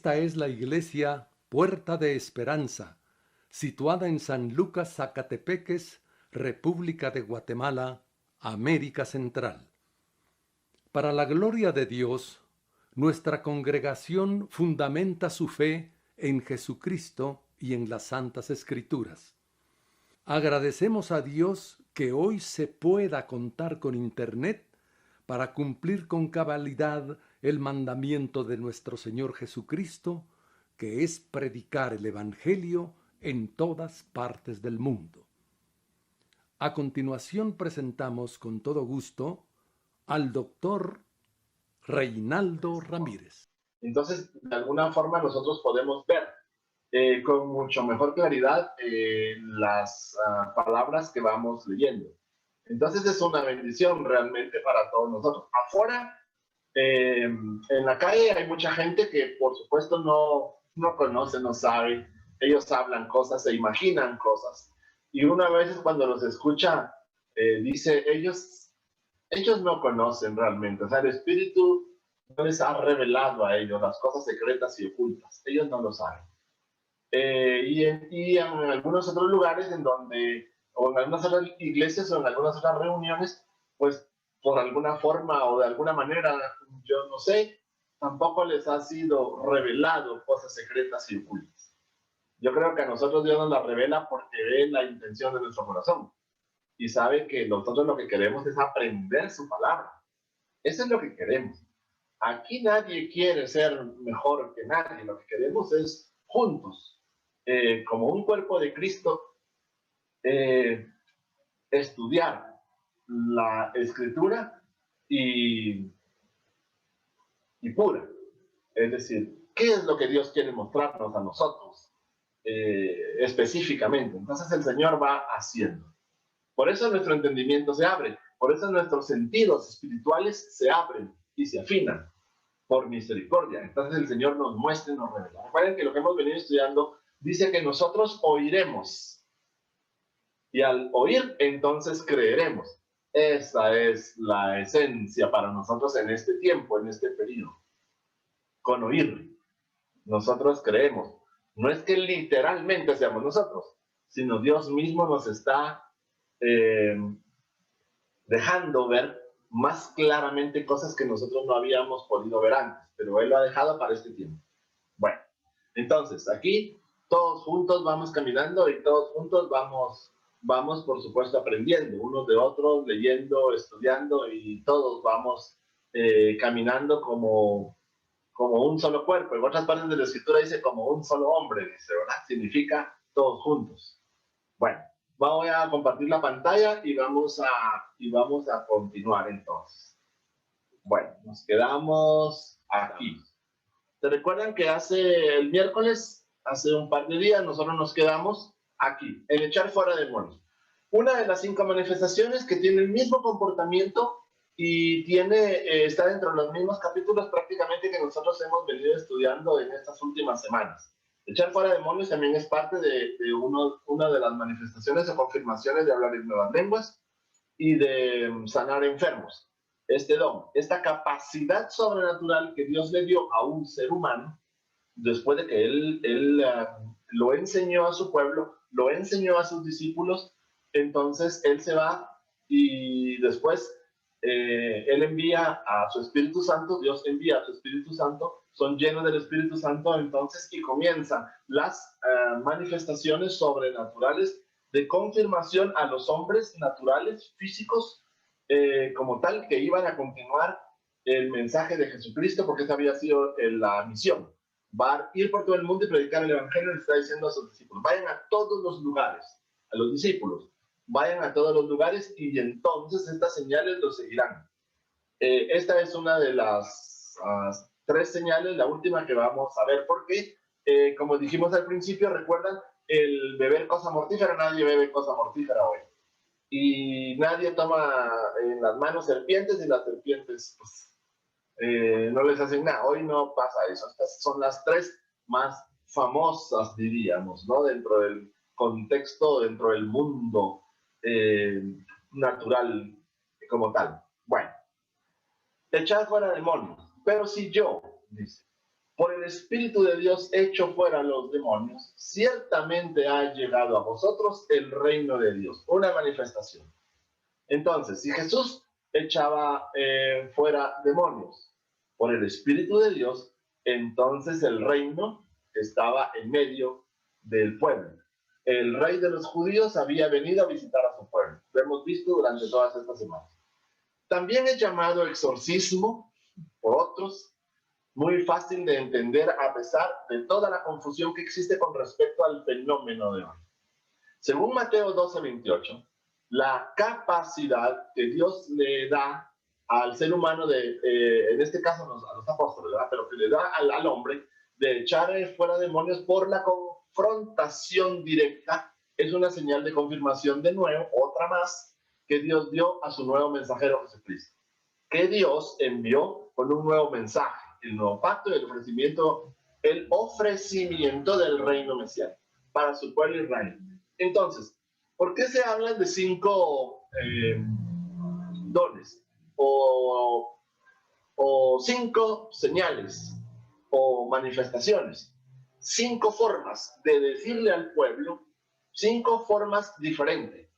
Esta es la iglesia Puerta de Esperanza, situada en San Lucas, Zacatepeques, República de Guatemala, América Central. Para la gloria de Dios, nuestra congregación fundamenta su fe en Jesucristo y en las Santas Escrituras. Agradecemos a Dios que hoy se pueda contar con Internet para cumplir con cabalidad el mandamiento de nuestro Señor Jesucristo, que es predicar el Evangelio en todas partes del mundo. A continuación presentamos con todo gusto al doctor Reinaldo Ramírez. Entonces, de alguna forma nosotros podemos ver con mucho mejor claridad las palabras que vamos leyendo. Entonces es una bendición realmente para todos nosotros. Afuera, en la calle hay mucha gente que por supuesto no conoce, no sabe. Ellos hablan cosas, se imaginan cosas. Y una a veces cuando los escucha, dice, ellos no conocen realmente. O sea, el Espíritu no les ha revelado a ellos las cosas secretas y ocultas. Ellos no lo saben. Y en algunos otros lugares en donde, o en algunas otras iglesias o en algunas otras reuniones, pues por alguna forma o de alguna manera, yo no sé, tampoco les ha sido revelado cosas secretas y ocultas. Yo creo que a nosotros Dios nos las revela porque ve la intención de nuestro corazón y sabe que nosotros lo que queremos es aprender su palabra. Eso es lo que queremos. Aquí nadie quiere ser mejor que nadie, lo que queremos es juntos, como un cuerpo de Cristo, eh, estudiar la escritura y, y pura. Es decir, ¿qué es lo que Dios quiere mostrarnos a nosotros específicamente? Entonces el Señor va haciendo. Por eso nuestro entendimiento se abre, por eso nuestros sentidos espirituales se abren y se afinan por misericordia. Entonces el Señor nos muestra y nos revela. Recuerden que lo que hemos venido estudiando dice que nosotros oiremos y al oír entonces creeremos. Esa es la esencia para nosotros en este tiempo, en este periodo. Con oír, nosotros creemos. No es que literalmente seamos nosotros, sino Dios mismo nos está eh, dejando ver más claramente cosas que nosotros no habíamos podido ver antes, pero Él lo ha dejado para este tiempo. Bueno, entonces aquí todos juntos vamos caminando y todos juntos vamos por supuesto aprendiendo, unos de otros, leyendo, estudiando y todos vamos caminando como un solo cuerpo. En otras partes de la escritura dice como un solo hombre, dice, ¿verdad? Significa todos juntos. Bueno, voy a compartir la pantalla y vamos a continuar entonces. Bueno, nos quedamos aquí. ¿Se recuerdan que el miércoles, hace un par de días, nosotros nos quedamos aquí, en echar fuera demonios? Una de las 5 manifestaciones que tiene el mismo comportamiento y está dentro de los mismos capítulos prácticamente que nosotros hemos venido estudiando en estas últimas semanas. Echar fuera demonios también es parte de una de las manifestaciones o confirmaciones de hablar en nuevas lenguas y de sanar enfermos. Este don, esta capacidad sobrenatural que Dios le dio a un ser humano, después de que él lo enseñó a su pueblo, lo enseñó a sus discípulos, entonces él se va y después él envía a su Espíritu Santo, Dios envía a su Espíritu Santo, son llenos del Espíritu Santo entonces y comienzan las manifestaciones sobrenaturales de confirmación a los hombres naturales, físicos, como tal, que iban a continuar el mensaje de Jesucristo, porque esa había sido la misión. Va a ir por todo el mundo y predicar el Evangelio, le está diciendo a sus discípulos, vayan a todos los lugares, a los discípulos, vayan a todos los lugares y entonces estas señales los seguirán. Esta es una de las 3 señales, la última que vamos a ver, porque como dijimos al principio, recuerdan, el beber cosa mortífera, nadie bebe cosa mortífera hoy. Y nadie toma en las manos serpientes y las serpientes pues, no les hacen nada. Hoy no pasa eso. Estas son las 3 más famosas, diríamos, ¿no? Dentro del contexto, dentro del mundo natural como tal. Bueno, echad fuera demonios. Pero si yo, dice, por el Espíritu de Dios echo fuera los demonios, ciertamente ha llegado a vosotros el reino de Dios, una manifestación. Entonces, si Jesús echaba fuera demonios por el Espíritu de Dios, entonces el reino estaba en medio del pueblo. El rey de los judíos había venido a visitar a su pueblo. Lo hemos visto durante todas estas semanas. También es llamado exorcismo por otros, muy fácil de entender a pesar de toda la confusión que existe con respecto al fenómeno de hoy. Según Mateo 12:28, la capacidad que Dios le da al ser humano, en este caso a los apóstoles, ¿verdad? Pero que le da al hombre de echar fuera demonios por la confrontación directa, es una señal de confirmación de nuevo, otra más, que Dios dio a su nuevo mensajero Jesucristo. Que Dios envió con un nuevo mensaje, el nuevo pacto y el ofrecimiento del reino mesiánico para su pueblo Israel. Entonces, ¿por qué se habla de 5 dones o 5 señales o manifestaciones? 5 formas de decirle al pueblo, 5 formas diferentes,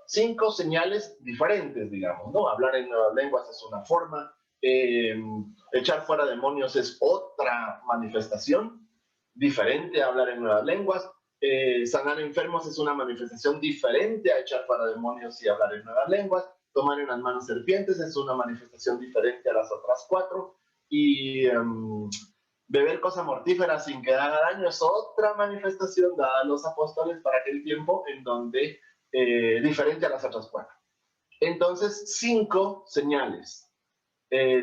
5 señales diferentes, digamos, ¿no? Hablar en nuevas lenguas es una forma, echar fuera demonios es otra manifestación diferente a hablar en nuevas lenguas, sanar enfermos es una manifestación diferente a echar fuera demonios y hablar en nuevas lenguas, tomar en las manos serpientes es una manifestación diferente a las otras 4, y beber cosa mortífera sin que haga daño es otra manifestación dada a los apóstoles para aquel tiempo en donde diferente a las otras 4. Entonces, 5 señales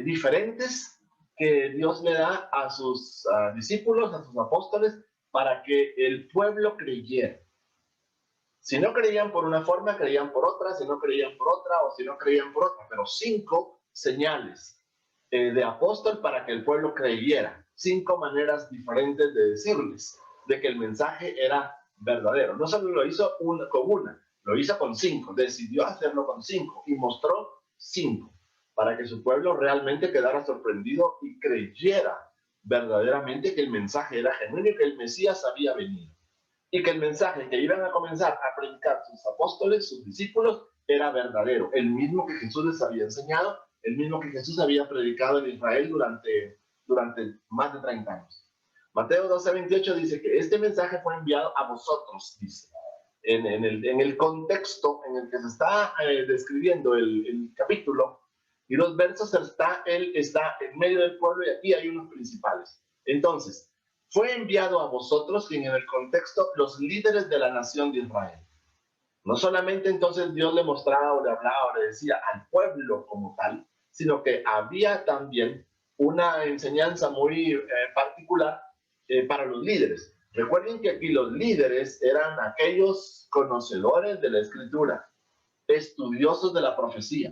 diferentes que Dios le da a sus discípulos, a sus apóstoles, para que el pueblo creyera. Si no creían por una forma, creían por otra, si no creían por otra, o si no creían por otra, pero 5 señales de apóstol para que el pueblo creyera. 5 maneras diferentes de decirles de que el mensaje era verdadero. No solo lo hizo con una, lo hizo con 5, decidió hacerlo con 5 y mostró 5 para que su pueblo realmente quedara sorprendido y creyera verdaderamente que el mensaje era genuino y que el Mesías había venido. Y que el mensaje que iban a comenzar a predicar sus apóstoles, sus discípulos, era verdadero, el mismo que Jesús les había enseñado, el mismo que Jesús había predicado en Israel durante más de 30 años. Mateo 12:28 dice que este mensaje fue enviado a vosotros, dice. En el contexto en el que se está describiendo el capítulo y los versos, él está en medio del pueblo y aquí hay unos principales. Entonces, fue enviado a vosotros, y en el contexto, los líderes de la nación de Israel. No solamente entonces Dios le mostraba o le hablaba o le decía al pueblo como tal, sino que había también una enseñanza muy particular para los líderes. Recuerden que aquí los líderes eran aquellos conocedores de la Escritura, estudiosos de la profecía,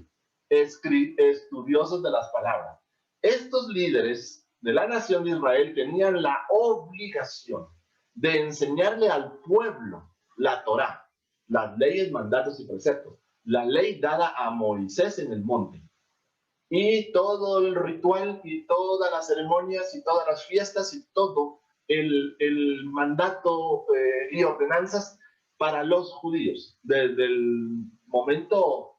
estudiosos de las palabras. Estos líderes de la nación de Israel tenían la obligación de enseñarle al pueblo la Torá, las leyes, mandatos y preceptos, la ley dada a Moisés en el monte, y todo el ritual y todas las ceremonias y todas las fiestas y todo el mandato y ordenanzas para los judíos, desde el momento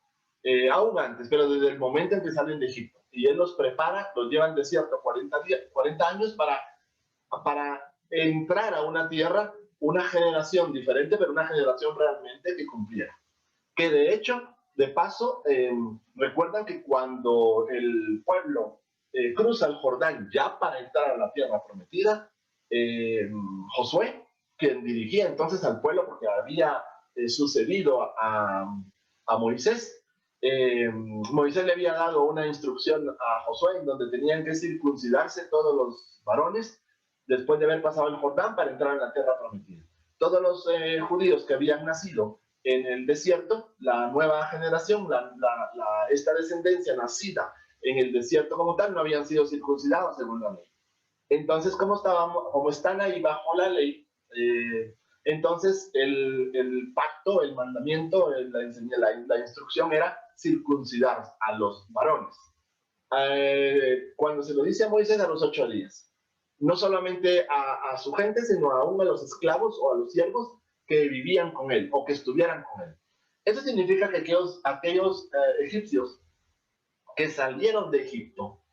aún antes, pero desde el momento en que salen de Egipto. Y él los prepara, los lleva al desierto 40 años para entrar a una tierra, una generación diferente, pero una generación realmente que cumpliera. Que de hecho, de paso, recuerdan que cuando el pueblo cruza el Jordán ya para entrar a la tierra prometida, Josué, quien dirigía entonces al pueblo porque había sucedido a Moisés, Moisés le había dado una instrucción a Josué en donde tenían que circuncidarse todos los varones después de haber pasado el Jordán para entrar en la tierra prometida. Todos los judíos que habían nacido en el desierto, la nueva generación, esta descendencia nacida en el desierto como tal, no habían sido circuncidados según la ley. Entonces, como están ahí bajo la ley, entonces el pacto, el mandamiento, la instrucción era circuncidar a los varones. Cuando se lo dice a Moisés, a los 8 días. no solamente a su gente, sino aún a los esclavos o a los siervos que vivían con él o que estuvieran con él. Eso significa que aquellos egipcios que salieron de Egipto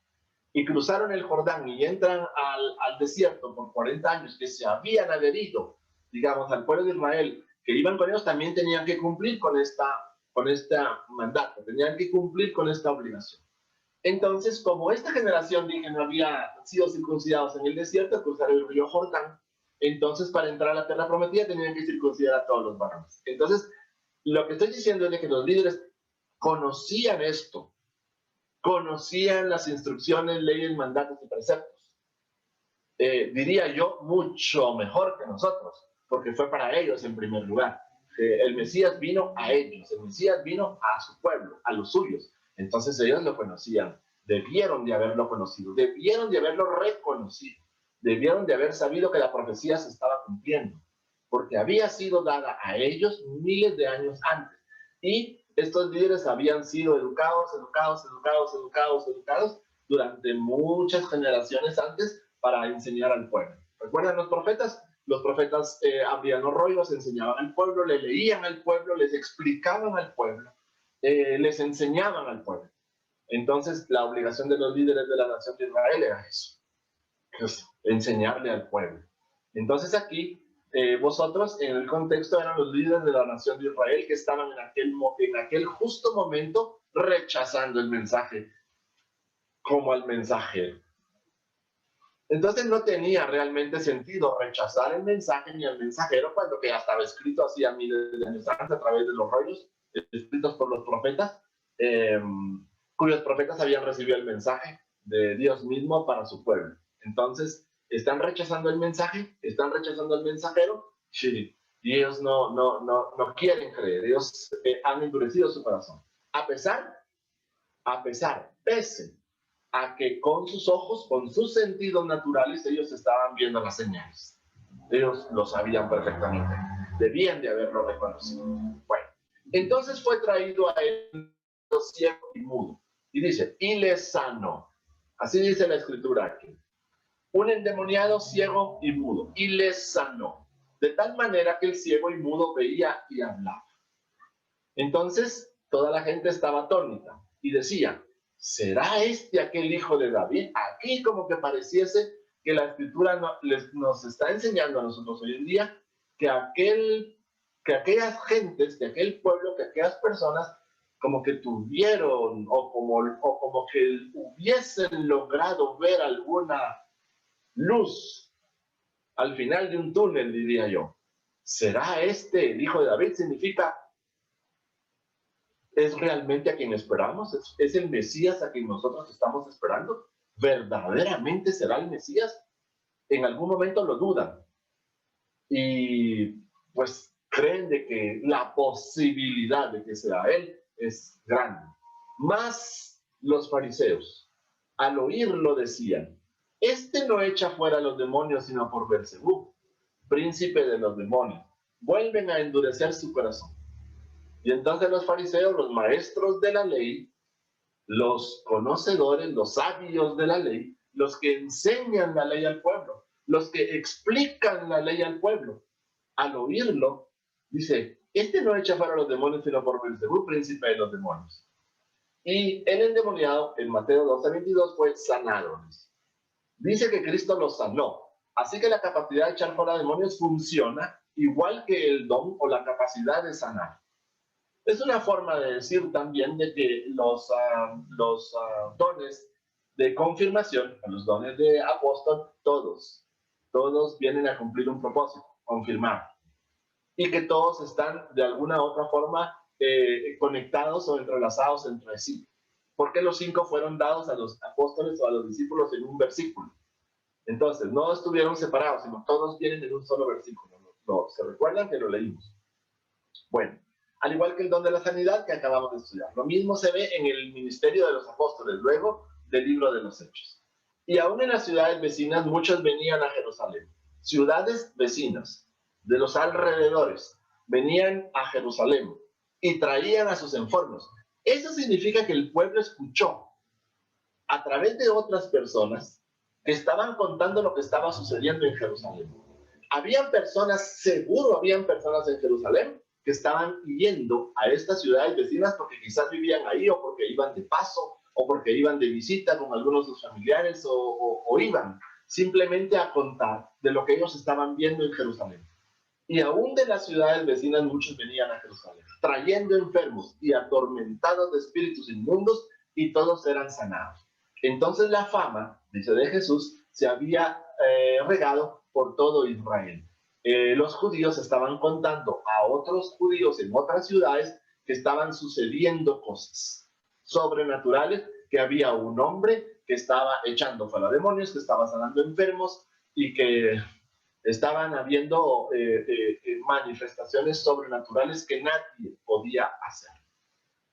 y cruzaron el Jordán y entran al desierto por 40 años, que se habían adherido, digamos, al pueblo de Israel, que iban con ellos, también tenían que cumplir con este mandato, tenían que cumplir con esta obligación. Entonces, como esta generación, dije, no había sido circuncidados en el desierto, cruzar el río Jordán, entonces para entrar a la tierra prometida tenían que circuncidar a todos los varones. Entonces, lo que estoy diciendo es de que los líderes conocían esto, conocían las instrucciones, leyes, mandatos y preceptos. Diría yo, mucho mejor que nosotros, porque fue para ellos en primer lugar. El Mesías vino a ellos, el Mesías vino a su pueblo, a los suyos. Entonces ellos lo conocían, debieron de haberlo conocido, debieron de haberlo reconocido, debieron de haber sabido que la profecía se estaba cumpliendo, porque había sido dada a ellos miles de años antes. Y estos líderes habían sido educados durante muchas generaciones antes para enseñar al pueblo. ¿Recuerdan los profetas? Los profetas abrían los rollos, enseñaban al pueblo, le leían al pueblo, les explicaban al pueblo, les enseñaban al pueblo. Entonces, la obligación de los líderes de la nación de Israel era eso, pues, enseñarle al pueblo. Entonces aquí, vosotros en el contexto eran los líderes de la nación de Israel que estaban en aquel justo momento rechazando el mensaje como al mensajero. Entonces no tenía realmente sentido rechazar el mensaje ni al mensajero cuando que ya estaba escrito hacía miles de años antes a través de los rollos escritos por los profetas, cuyos profetas habían recibido el mensaje de Dios mismo para su pueblo. Entonces, ¿están rechazando el mensaje? ¿Están rechazando al mensajero? Sí. Y ellos no quieren creer. Ellos han endurecido su corazón. Pese a que con sus ojos, con sus sentidos naturales, ellos estaban viendo las señales. Ellos lo sabían perfectamente. Debían de haberlo reconocido. Bueno, entonces fue traído a él ciego y mudo. Y dice, y le sanó. Así dice la escritura aquí. Un endemoniado ciego y mudo. Y le sanó. De tal manera que el ciego y mudo veía y hablaba. Entonces, toda la gente estaba atónita y decía, ¿será este aquel hijo de David? Aquí como que pareciese que la escritura nos está enseñando a nosotros hoy en día que aquellas gentes, que aquel pueblo, que aquellas personas como que tuvieron o como que hubiesen logrado ver alguna luz al final de un túnel, diría yo. ¿Será este el hijo de David? Significa, ¿es realmente a quien esperamos? ¿Es el Mesías a quien nosotros estamos esperando? ¿Verdaderamente será el Mesías? En algún momento lo dudan. Y pues creen de que la posibilidad de que sea él es grande. Más los fariseos, al oírlo decían, este no echa fuera a los demonios sino por Beelzebú, príncipe de los demonios. Vuelven a endurecer su corazón. Y entonces los fariseos, los maestros de la ley, los conocedores, los sabios de la ley, los que enseñan la ley al pueblo, los que explican la ley al pueblo, al oírlo, dice, este no echa fuera a los demonios sino por Beelzebú, príncipe de los demonios. Y el endemoniado, en Mateo 12:22, fue sanado. Dice que Cristo lo sanó. Así que la capacidad de echar fuera demonios funciona igual que el don o la capacidad de sanar. Es una forma de decir también de que los dones de confirmación, los dones de apóstol, todos vienen a cumplir un propósito, confirmar. Y que todos están de alguna u otra forma conectados o entrelazados entre sí. Porque los 5 fueron dados a los apóstoles o a los discípulos en un versículo. Entonces, no estuvieron separados, sino todos vienen en un solo versículo. ¿Se recuerdan que lo leímos? Bueno, al igual que el don de la sanidad que acabamos de estudiar. Lo mismo se ve en el ministerio de los apóstoles, luego del libro de los Hechos. Y aún en las ciudades vecinas, muchos venían a Jerusalén. Ciudades vecinas de los alrededores venían a Jerusalén y traían a sus enfermos. Eso significa que el pueblo escuchó a través de otras personas que estaban contando lo que estaba sucediendo en Jerusalén. Habían personas, seguro habían personas en Jerusalén que estaban yendo a estas ciudades vecinas porque quizás vivían ahí o porque iban de paso o porque iban de visita con algunos de sus familiares o iban simplemente a contar de lo que ellos estaban viendo en Jerusalén. Y aún de las ciudades vecinas muchos venían a Jerusalén, trayendo enfermos y atormentados de espíritus inmundos, y todos eran sanados. Entonces la fama, dice, de Jesús se había regado por todo Israel. Los judíos estaban contando a otros judíos en otras ciudades que estaban sucediendo cosas sobrenaturales, que había un hombre que estaba echando fuera demonios, que estaba sanando enfermos y que estaban habiendo manifestaciones sobrenaturales que nadie podía hacer.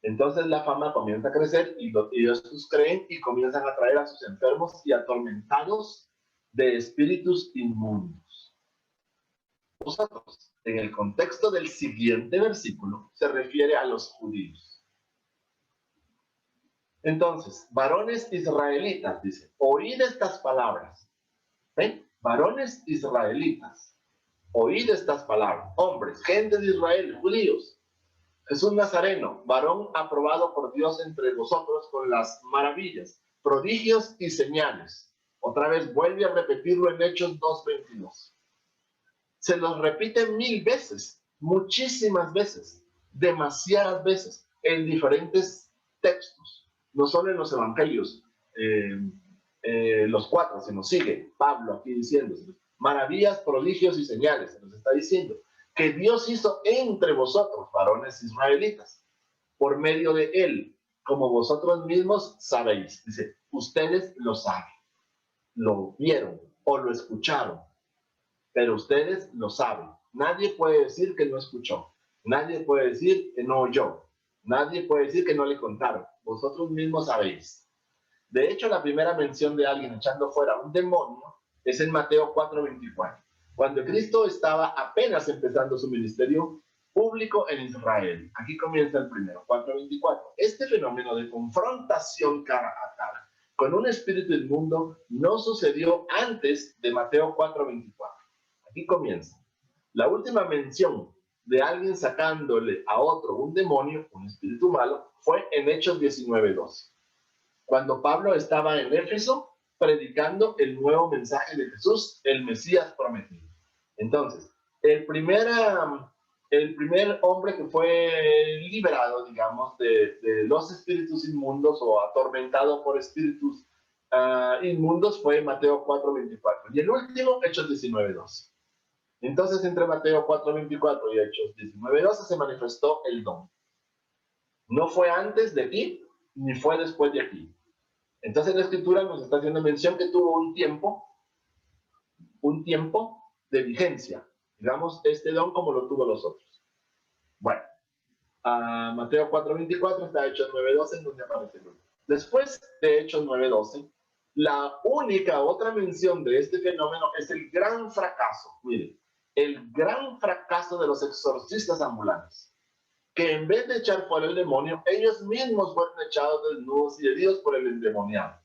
Entonces la fama comienza a crecer y estos creen y comienzan a traer a sus enfermos y atormentados de espíritus inmundos. Vosotros, en el contexto del siguiente versículo, se refiere a los judíos. Entonces, varones israelitas, dice, oíd estas palabras. ¿Ven? Varones israelitas, oíd estas palabras. Hombres, gente de Israel, judíos. Jesús Nazareno, varón aprobado por Dios entre vosotros con las maravillas, prodigios y señales. Otra vez vuelve a repetirlo en Hechos 2:22. Se los repite 1000 veces, muchísimas veces, demasiadas veces, en diferentes textos, no solo en los evangelios, los 4, sino sigue Pablo aquí diciendo maravillas, prodigios y señales. Se nos está diciendo que Dios hizo entre vosotros, varones israelitas, por medio de él, como vosotros mismos sabéis. Dice, ustedes lo saben, lo vieron o lo escucharon, pero ustedes lo saben. Nadie puede decir que no escuchó, nadie puede decir que no oyó, nadie puede decir que no le contaron. Vosotros mismos sabéis. De hecho, la primera mención de alguien echando fuera un demonio es en Mateo 4:24, cuando Cristo estaba apenas empezando su ministerio público en Israel. Aquí comienza el primero, 4:24. Este fenómeno de confrontación cara a cara con un espíritu inmundo no sucedió antes de Mateo 4:24. Aquí comienza. La última mención de alguien sacándole a otro un demonio, un espíritu malo, fue en Hechos 19:12. Cuando Pablo estaba en Éfeso predicando el nuevo mensaje de Jesús, el Mesías prometido. Entonces, el primer hombre que fue liberado, digamos, de los espíritus inmundos o atormentado por espíritus inmundos fue Mateo 4:24. Y el último, Hechos 19:12. Entonces, entre Mateo 4:24 y Hechos 19:12 se manifestó el don. No fue antes de aquí, ni fue después de aquí. Entonces la Escritura nos está haciendo mención que tuvo un tiempo de vigencia. Digamos, este don como lo tuvo los otros. Bueno, Mateo 4:24 está Hechos 9:12 en donde aparece el don. Después de Hechos 9:12, la única otra mención de este fenómeno es el gran fracaso. Miren, el gran fracaso de los exorcistas ambulantes, que en vez de echar fuera el demonio, ellos mismos fueron echados desnudos y heridos por el endemoniado.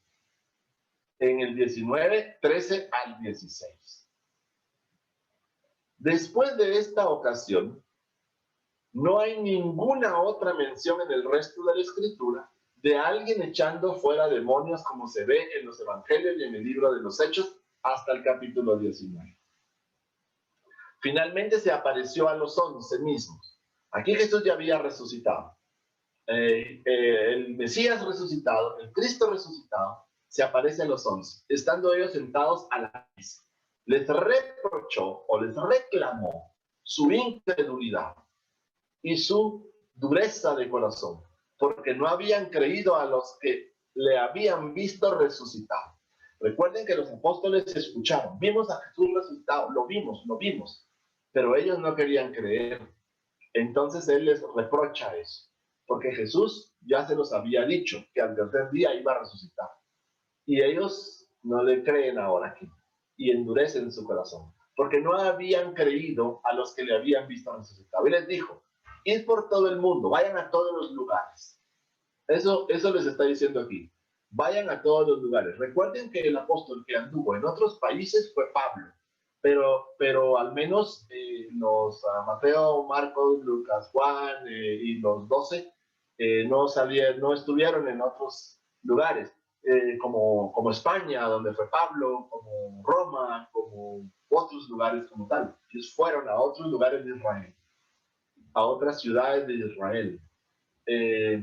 En el 19:13 al 16. Después de esta ocasión, no hay ninguna otra mención en el resto de la Escritura de alguien echando fuera demonios como se ve en los Evangelios y en el libro de los Hechos hasta el capítulo 19. Finalmente se apareció a los 11 mismos. Aquí Jesús ya había resucitado. El Mesías resucitado, el Cristo resucitado, se aparece a los 11, estando ellos sentados a la mesa. Les reprochó o les reclamó su incredulidad y su dureza de corazón, porque no habían creído a los que le habían visto resucitado. Recuerden que los apóstoles escucharon, vimos a Jesús resucitado, lo vimos, pero ellos no querían creer. Entonces él les reprocha eso, porque Jesús ya se los había dicho que al tercer día iba a resucitar. Y ellos no le creen ahora aquí y endurecen su corazón, porque no habían creído a los que le habían visto resucitado. Y les dijo, id por todo el mundo, vayan a todos los lugares. Eso les está diciendo aquí. vayan a todos los lugares. Recuerden que el apóstol que anduvo en otros países fue Pablo, pero al menos los Mateo, Marcos, Lucas, Juan y los 12 no estuvieron en otros lugares, como España, donde fue Pablo, como Roma, como otros lugares como tal. Ellos fueron a otros lugares de Israel, a otras ciudades de Israel.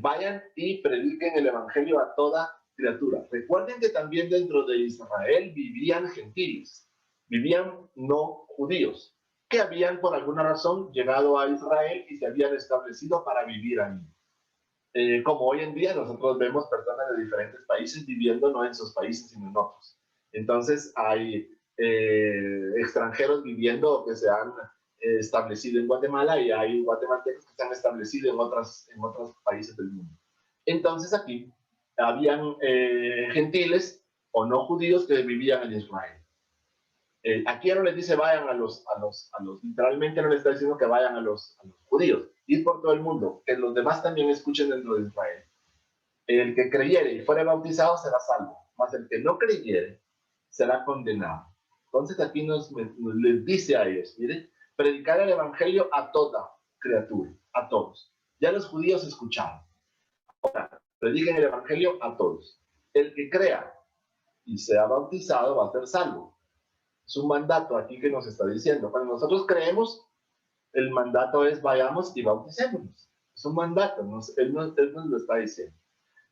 Vayan y prediquen el evangelio a toda criatura. Recuerden que también dentro de Israel vivían gentiles, vivían no judíos, que habían por alguna razón llegado a Israel y se habían establecido para vivir ahí. Como hoy en día nosotros vemos personas de diferentes países viviendo no en sus países sino en otros. Entonces hay extranjeros viviendo que se han establecido en Guatemala y hay guatemaltecos que se han establecido en otros países del mundo. Entonces aquí habían gentiles o no judíos que vivían en Israel. Aquí no les dice vayan a los, literalmente no les está diciendo que vayan a los judíos, ir por todo el mundo, que los demás también escuchen dentro de Israel. El que creyere y fuere bautizado será salvo, mas el que no creyere será condenado. Entonces aquí les dice a ellos, miren, predicar el evangelio a toda criatura, a todos. Ya los judíos escucharon. Ahora, prediquen el evangelio a todos. El que crea y sea bautizado va a ser salvo. Es un mandato aquí que nos está diciendo. Cuando nosotros creemos, el mandato es vayamos y bauticémonos. Es un mandato, él nos lo está diciendo.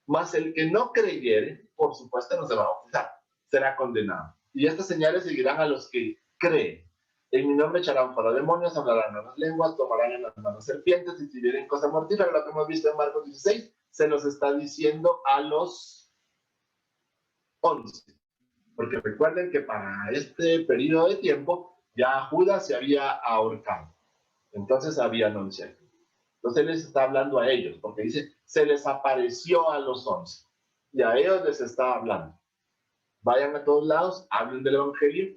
Mas el que no creyere, por supuesto no se va a bautizar, será condenado. Y estas señales seguirán a los que creen. En mi nombre echarán fuera demonios, hablarán nuevas lenguas, tomarán en las manos serpientes, y si vienen cosa mortífera, lo que hemos visto en Marcos 16, se los está diciendo a los 11. Porque recuerden que para este periodo de tiempo ya Judas se había ahorcado. Entonces había 11. Entonces él les está hablando a ellos, porque dice, se les apareció a los 11. Y a ellos les está hablando. Vayan a todos lados, hablen del evangelio.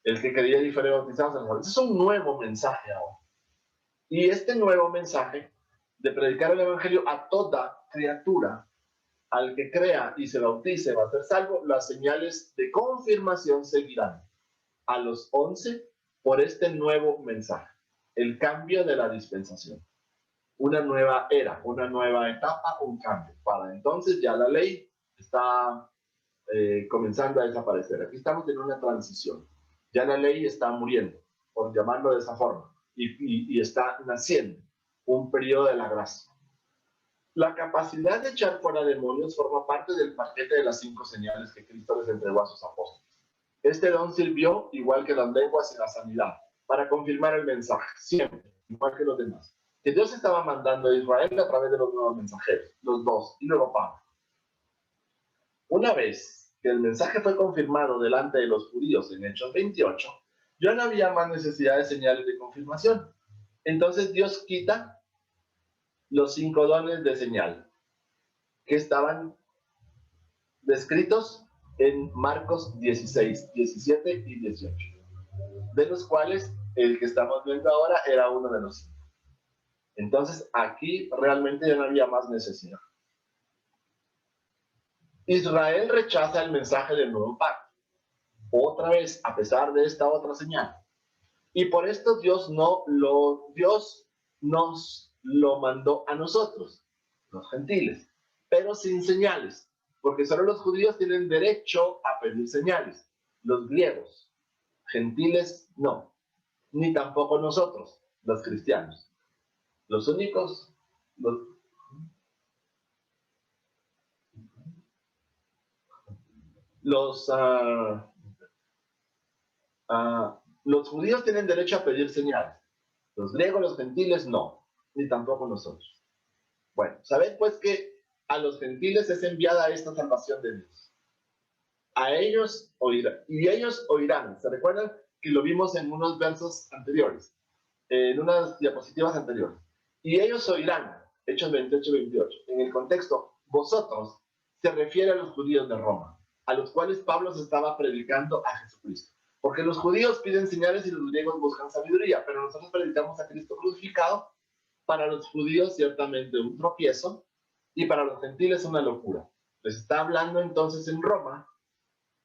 El que quería y fuera bautizado. Ese es un nuevo mensaje ahora. Y este nuevo mensaje de predicar el evangelio a toda criatura, al que crea y se bautice va a ser salvo, las señales de confirmación seguirán a los 11 por este nuevo mensaje, el cambio de la dispensación. Una nueva era, una nueva etapa, un cambio. Para entonces ya la ley está comenzando a desaparecer. Aquí estamos en una transición. Ya la ley está muriendo, por llamarlo de esa forma, y está naciendo un periodo de la gracia. La capacidad de echar fuera demonios forma parte del paquete de las 5 señales que Cristo les entregó a sus apóstoles. Este don sirvió, igual que las lenguas y la sanidad, para confirmar el mensaje, siempre, igual que los demás, que Dios estaba mandando a Israel a través de los nuevos mensajeros, los 2, y luego Pablo. Una vez que el mensaje fue confirmado delante de los judíos en Hechos 28, ya no había más necesidad de señales de confirmación. Entonces Dios quita los 5 dones de señal que estaban descritos en Marcos 16, 17 y 18, de los cuales el que estamos viendo ahora era uno de los 5. Entonces aquí realmente ya no había más necesidad. Israel rechaza el mensaje del nuevo pacto, otra vez, a pesar de esta otra señal. Y por esto Dios nos lo mandó a nosotros, los gentiles, pero sin señales, porque solo los judíos tienen derecho a pedir señales, los griegos, gentiles no, ni tampoco nosotros, los cristianos. Los únicos, los judíos tienen derecho a pedir señales, los griegos, los gentiles no, ni tampoco nosotros. Bueno, sabed pues que a los gentiles es enviada esta salvación de Dios. A ellos oirán, y ellos oirán. ¿Se recuerdan que lo vimos en unos versos anteriores? En unas diapositivas anteriores. Y ellos oirán, Hechos 28, 28. En el contexto, vosotros, se refiere a los judíos de Roma, a los cuales Pablo se estaba predicando a Jesucristo. Porque los judíos piden señales y los griegos buscan sabiduría, pero nosotros predicamos a Cristo crucificado. Para los judíos ciertamente un tropiezo y para los gentiles una locura. Les está hablando entonces en Roma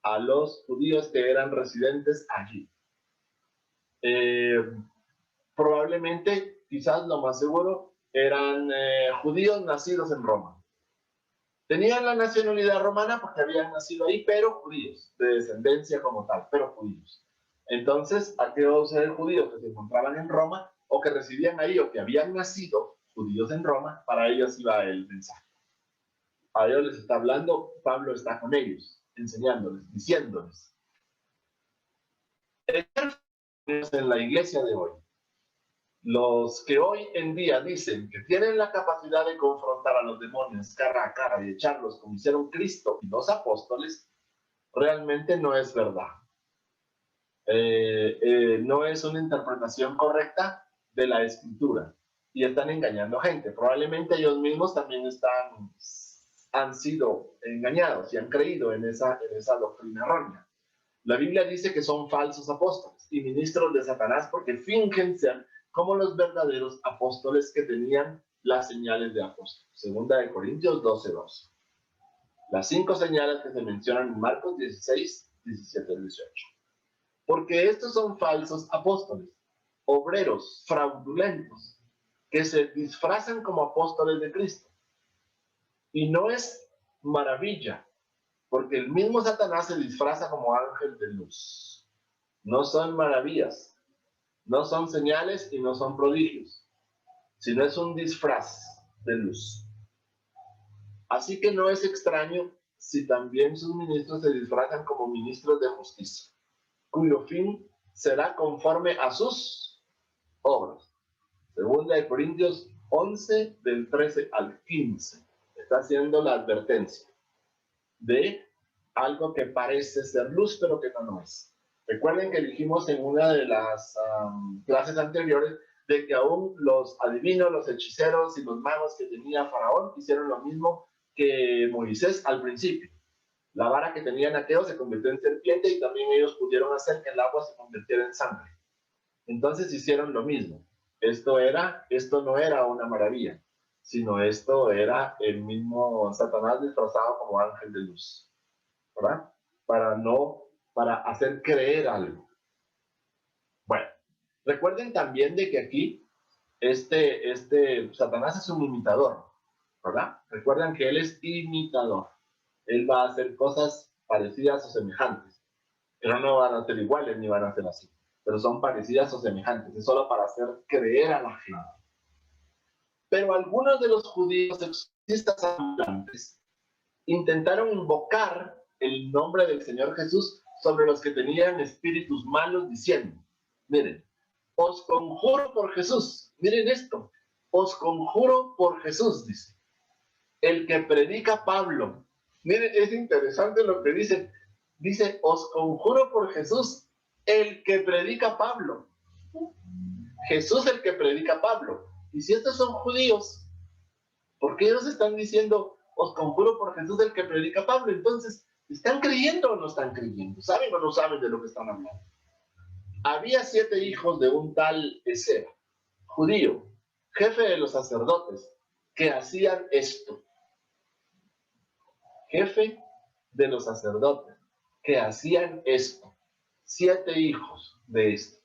a los judíos que eran residentes allí. Probablemente, quizás lo más seguro, eran judíos nacidos en Roma. Tenían la nacionalidad romana porque habían nacido ahí, pero judíos, de descendencia como tal, pero judíos. Entonces, aquellos judíos que se encontraban en Roma o que residían ahí o que habían nacido judíos en Roma, para ellos iba el mensaje. A ellos les está hablando, Pablo está con ellos, enseñándoles, diciéndoles. En la iglesia de hoy, los que hoy en día dicen que tienen la capacidad de confrontar a los demonios cara a cara y echarlos como hicieron Cristo y los apóstoles, realmente no es verdad. No es una interpretación correcta de la escritura y están engañando gente. Probablemente ellos mismos también han sido engañados y han creído en esa doctrina errónea. La Biblia dice que son falsos apóstoles y ministros de Satanás porque fingen ser como los verdaderos apóstoles que tenían las señales de apóstol. Segunda de Corintios 12:2. Las 5 señales que se mencionan en Marcos 16, 17 y 18. Porque estos son falsos apóstoles, obreros fraudulentos, que se disfrazan como apóstoles de Cristo. Y no es maravilla, porque el mismo Satanás se disfraza como ángel de luz. No son maravillas, no son señales y no son prodigios, sino es un disfraz de luz. Así que no es extraño si también sus ministros se disfrazan como ministros de justicia, cuyo fin será conforme a sus obras. Segunda de Corintios 11, del 13 al 15. Está haciendo la advertencia de algo que parece ser luz, pero que no es. Recuerden que dijimos en una de las clases anteriores de que aún los adivinos, los hechiceros y los magos que tenía Faraón hicieron lo mismo que Moisés al principio. La vara que tenían aquellos se convirtió en serpiente y también ellos pudieron hacer que el agua se convirtiera en sangre. Entonces hicieron lo mismo. Esto no era una maravilla, sino esto era el mismo Satanás disfrazado como ángel de luz, ¿verdad? Para hacer creer algo. Bueno, recuerden también de que aquí Satanás es un imitador, ¿verdad? Recuerden que él es imitador. Él va a hacer cosas parecidas o semejantes, pero no van a ser iguales ni van a ser así, pero son parecidas o semejantes, es solo para hacer creer a la gente. Pero algunos de los judíos exorcistas ambulantes intentaron invocar el nombre del Señor Jesús sobre los que tenían espíritus malos, diciendo, miren, os conjuro por Jesús, miren esto, os conjuro por Jesús, dice, el que predica Pablo. Miren, es interesante lo que dice, os conjuro por Jesús, el que predica Pablo. Jesús el que predica Pablo. Y si estos son judíos, ¿por qué ellos están diciendo, os conjuro por Jesús el que predica Pablo? Entonces, ¿están creyendo o no están creyendo? ¿Saben o no saben de lo que están hablando? Había 7 hijos de un tal Ezra, judío, jefe de los sacerdotes, que hacían esto. Jefe de los sacerdotes, que hacían esto. 7 hijos de esto.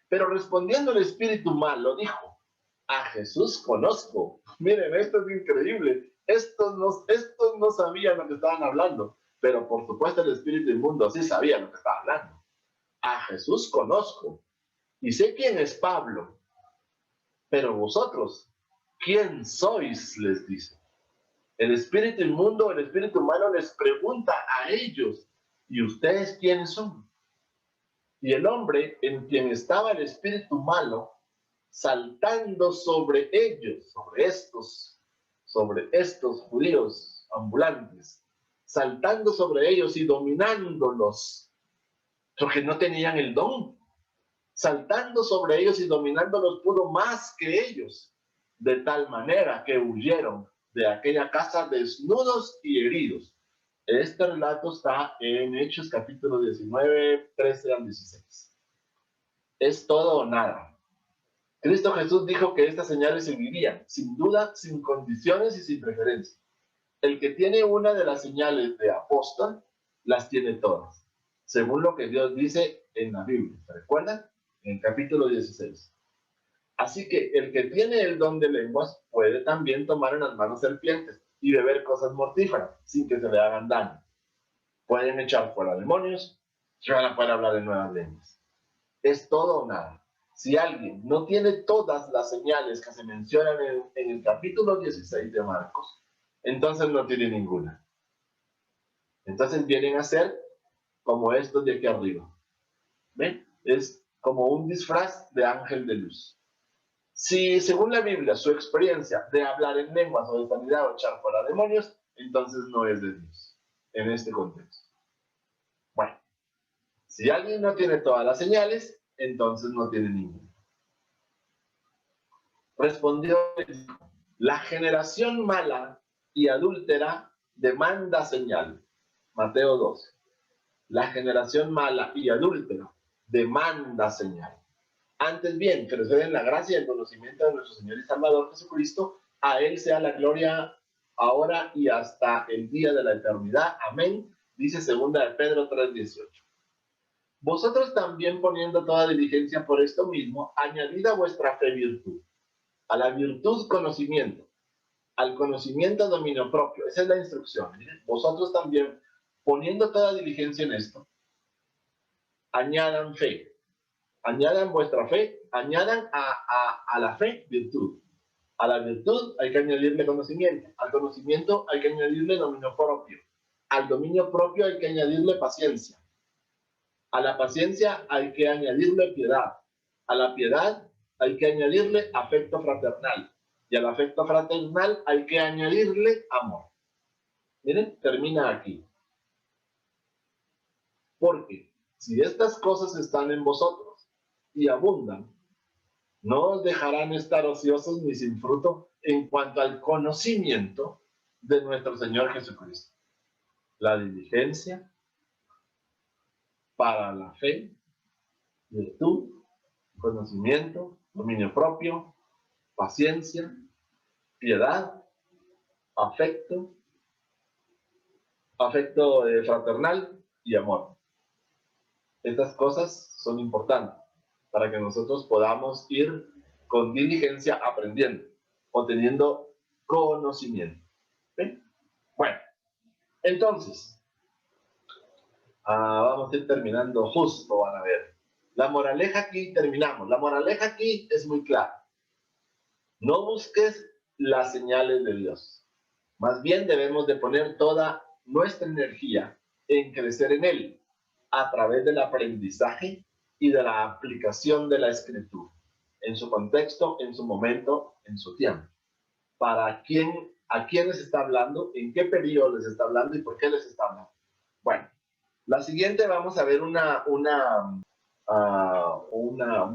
Pero respondiendo el espíritu malo, dijo, a Jesús conozco. Miren, esto es increíble. Estos no sabían lo que estaban hablando, pero por supuesto el espíritu inmundo sí sabía lo que estaba hablando. A Jesús conozco y sé quién es Pablo, pero vosotros, ¿quién sois? Les dice. El espíritu inmundo, el espíritu humano les pregunta a ellos, ¿y ustedes quiénes son? Y el hombre en quien estaba el espíritu malo, saltando sobre ellos, sobre estos judíos ambulantes, saltando sobre ellos y dominándolos, porque no tenían el don, saltando sobre ellos y dominándolos pudo más que ellos, de tal manera que huyeron de aquella casa desnudos y heridos. Este relato está en Hechos capítulo 19, 13 al 16. Es todo o nada. Cristo Jesús dijo que estas señales seguirían, sin duda, sin condiciones y sin preferencia. El que tiene una de las señales de apóstol, las tiene todas, según lo que Dios dice en la Biblia. ¿Se recuerdan? En el capítulo 16. Así que el que tiene el don de lenguas puede también tomar en las manos serpientes y beber cosas mortíferas sin que se le hagan daño. Pueden echar fuera demonios, se van a poder hablar en nuevas lenguas. Es todo o nada. Si alguien no tiene todas las señales que se mencionan en el capítulo 16 de Marcos, entonces no tiene ninguna. Entonces vienen a ser como estos de aquí arriba. ¿Ven? Es como un disfraz de ángel de luz. Si según la Biblia su experiencia de hablar en lenguas o de sanidad o echar fuera demonios, entonces no es de Dios en este contexto. Bueno, si alguien no tiene todas las señales, entonces no tiene ninguna. Respondió, la generación mala y adúltera demanda señal. Mateo 12. La generación mala y adúltera demanda señal. Antes bien, crecer en la gracia y el conocimiento de nuestro Señor y Salvador Jesucristo, a Él sea la gloria ahora y hasta el día de la eternidad. Amén. Dice 2 de Pedro 3:18. Vosotros también poniendo toda diligencia por esto mismo, añadid a vuestra fe virtud, a la virtud conocimiento, al conocimiento dominio propio. Esa es la instrucción. Miren, vosotros también poniendo toda diligencia en esto, añadan fe. Añadan vuestra fe, añadan a la fe virtud. A la virtud hay que añadirle conocimiento. Al conocimiento hay que añadirle dominio propio. Al dominio propio hay que añadirle paciencia. A la paciencia hay que añadirle piedad. A la piedad hay que añadirle afecto fraternal. Y al afecto fraternal hay que añadirle amor. Miren, termina aquí. Porque si estas cosas están en vosotros y abundan, no os dejarán estar ociosos ni sin fruto en cuanto al conocimiento de nuestro Señor Jesucristo. La diligencia para la fe, virtud, conocimiento, dominio propio, paciencia, piedad, afecto, afecto fraternal y amor. Estas cosas son importantes para que nosotros podamos ir con diligencia aprendiendo o teniendo conocimiento. ¿Sí? Bueno, entonces, vamos a ir terminando justo, van a ver. La moraleja aquí, terminamos. La moraleja aquí es muy clara. No busques las señales de Dios. Más bien debemos de poner toda nuestra energía en crecer en Él a través del aprendizaje y de la aplicación de la Escritura en su contexto, en su momento, en su tiempo. ¿Para quién, a quién les está hablando? ¿En qué periodo les está hablando? ¿Y por qué les está hablando? Bueno, la siguiente vamos a ver un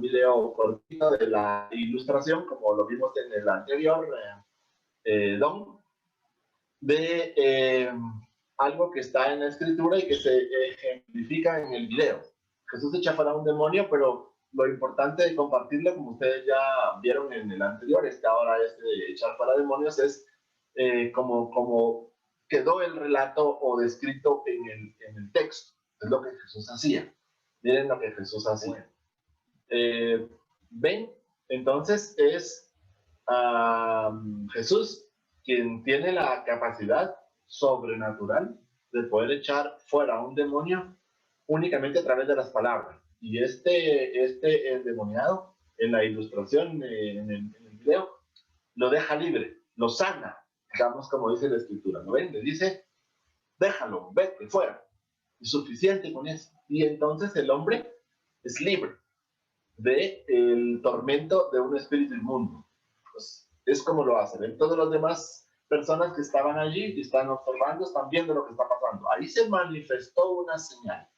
video cortito de la ilustración, como lo vimos en el anterior, Don, de algo que está en la escritura y que se ejemplifica en el video. Jesús echa fuera un demonio, pero lo importante de compartirlo, como ustedes ya vieron en el anterior, ahora de echar fuera demonios, es como quedó el relato o descrito en el texto. Es lo que Jesús hacía. Miren lo que Jesús hacía. ¿Ven? Entonces es Jesús quien tiene la capacidad sobrenatural de poder echar fuera a un demonio únicamente a través de las palabras. Y este endemoniado, en la ilustración, en el video, lo deja libre, lo sana, digamos como dice la escritura, ¿no ven? Le dice, déjalo, vete, fuera. Es suficiente con eso. Y entonces el hombre es libre del tormento de un espíritu inmundo. Pues es como lo hacen. ¿Ven? Todas las demás personas que estaban allí, están observando, están viendo lo que está pasando. Ahí se manifestó una señal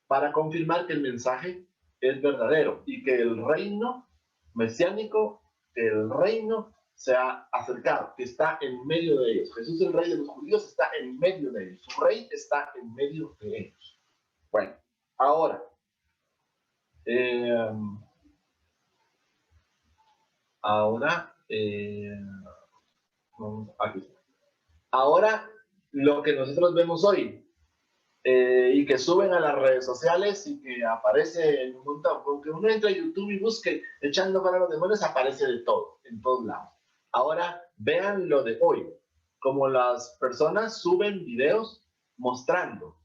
para confirmar que el mensaje es verdadero y que el reino mesiánico, el reino se ha acercado, que está en medio de ellos. Jesús, el rey de los judíos, está en medio de ellos. Su rey está en medio de ellos. Bueno, ahora, aquí está. Ahora, lo que nosotros vemos hoy, y que suben a las redes sociales y que aparece en un montón, porque uno entra a YouTube y busque echando para los demonios, aparece de todo, en todos lados. Ahora, vean lo de hoy, como las personas suben videos mostrando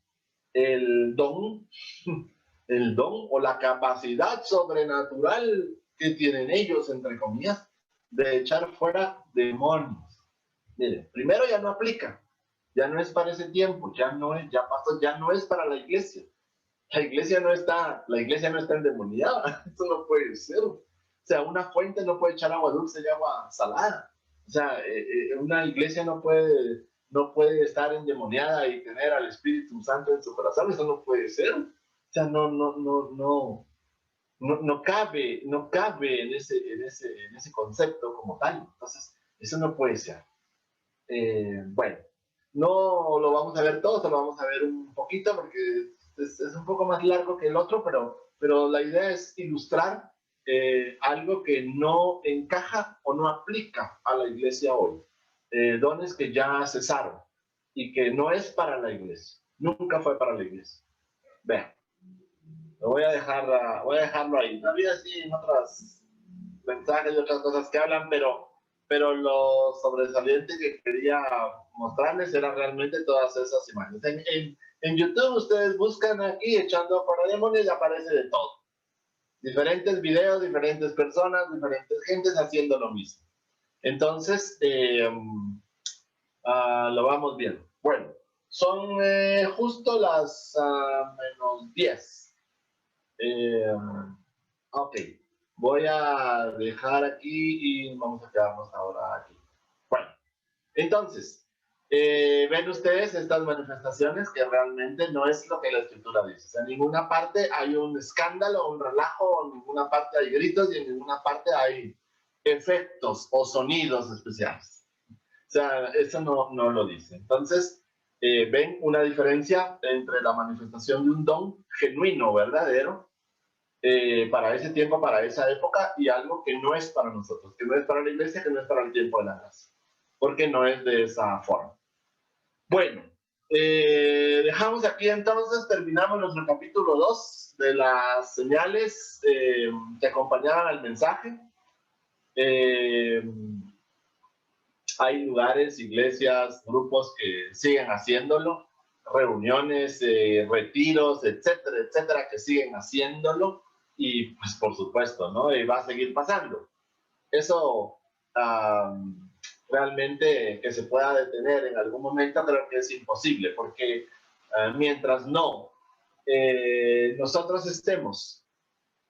el don, el don o la capacidad sobrenatural que tienen ellos, entre comillas, de echar fuera demonios. Miren, primero ya no aplica, ya no es para ese tiempo, ya no es, ya pasó, ya no es para la iglesia. La iglesia no está endemoniada, eso no puede ser. O sea, una fuente no puede echar agua dulce y agua salada. O sea, una iglesia no puede estar endemoniada y tener al Espíritu Santo en su corazón, eso no puede ser. O sea, no cabe en ese concepto como tal. Entonces, eso no puede ser. Bueno, no lo vamos a ver todo, solo vamos a ver un poquito porque es un poco más largo que el otro, pero la idea es ilustrar algo que no encaja o no aplica a la iglesia hoy. Dones que ya cesaron y que no es para la iglesia, nunca fue para la iglesia. Vean, lo voy a dejarlo ahí. Todavía sí en otras mensajes y otras cosas que hablan, pero lo sobresaliente que quería mostrarles era realmente todas esas imágenes. En YouTube ustedes buscan aquí echando fuera demonios y aparece de todo. Diferentes videos, diferentes personas, diferentes gentes haciendo lo mismo. Entonces, lo vamos viendo. Bueno, son justo las -10. Ok, voy a dejar aquí y vamos a quedarnos ahora aquí. Bueno, entonces, ven ustedes estas manifestaciones que realmente no es lo que la escritura dice. O sea, en ninguna parte hay un escándalo, un relajo, en ninguna parte hay gritos y en ninguna parte hay efectos o sonidos especiales. O sea, eso no lo dice. Entonces, ven una diferencia entre la manifestación de un don genuino, verdadero, para ese tiempo, para esa época, y algo que no es para nosotros, que no es para la iglesia, que no es para el tiempo de la gracia, porque no es de esa forma. Bueno, dejamos aquí entonces, terminamos nuestro capítulo 2 de las señales que acompañaban al mensaje. Hay lugares, iglesias, grupos que siguen haciéndolo, reuniones, retiros, etcétera, etcétera, que siguen haciéndolo y pues por supuesto, ¿no? Y va a seguir pasando. Eso realmente que se pueda detener en algún momento creo que es imposible porque mientras no nosotros estemos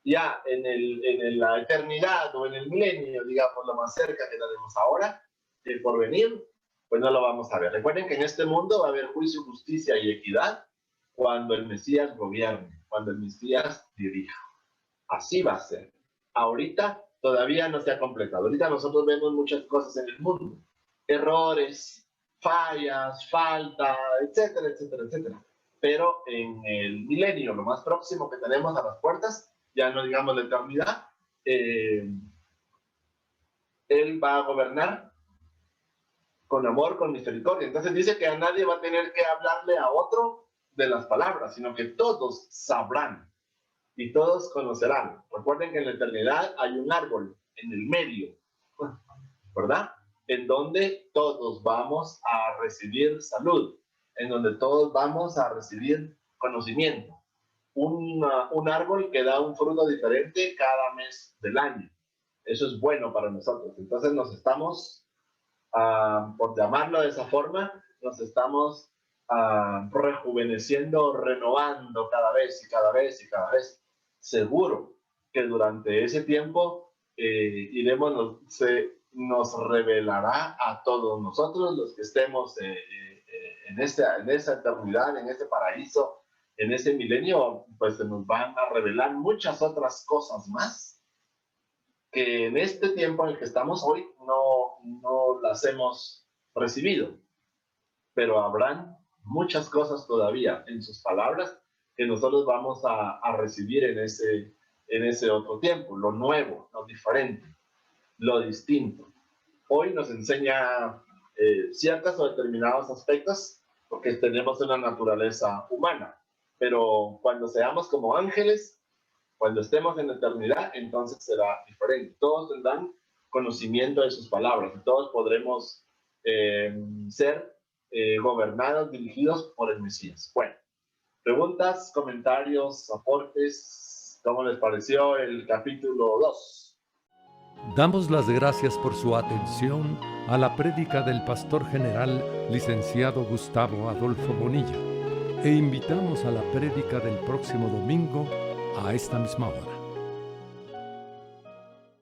ya en la eternidad o en el milenio, digamos, lo más cerca que tenemos ahora, el porvenir, pues no lo vamos a ver. Recuerden que en este mundo va a haber juicio, justicia y equidad cuando el Mesías gobierne, cuando el Mesías dirija. Así va a ser. Ahorita todavía no se ha completado. Ahorita nosotros vemos muchas cosas en el mundo. Errores, fallas, falta, etcétera, etcétera, etcétera. Pero en el milenio, lo más próximo que tenemos a las puertas, ya no digamos la eternidad, Él va a gobernar con amor, con misericordia. Entonces dice que a nadie va a tener que hablarle a otro de las palabras, sino que todos sabrán y todos conocerán. Recuerden que en la eternidad hay un árbol en el medio, ¿verdad? En donde todos vamos a recibir salud, en donde todos vamos a recibir conocimiento. Un árbol que da un fruto diferente cada mes del año. Eso es bueno para nosotros. Entonces nos estamos, por llamarlo de esa forma, nos estamos rejuveneciendo, renovando cada vez y cada vez y cada vez. Seguro que durante ese tiempo nos revelará a todos nosotros los que estemos en esa eternidad, en ese paraíso, en ese milenio, pues se nos van a revelar muchas otras cosas más que en este tiempo en el que estamos hoy no las hemos recibido, pero habrán muchas cosas todavía en sus palabras que nosotros vamos a recibir en ese otro tiempo, lo nuevo, lo diferente, lo distinto. Hoy nos enseña ciertos o determinados aspectos, porque tenemos una naturaleza humana. Pero cuando seamos como ángeles, cuando estemos en la eternidad, entonces será diferente. Todos tendrán conocimiento de sus palabras y todos podremos ser gobernados, dirigidos por el Mesías. Bueno, preguntas, comentarios, aportes, ¿cómo les pareció el capítulo 2? Damos las gracias por su atención a la prédica del pastor general licenciado Gustavo Adolfo Bonilla e invitamos a la prédica del próximo domingo a esta misma hora.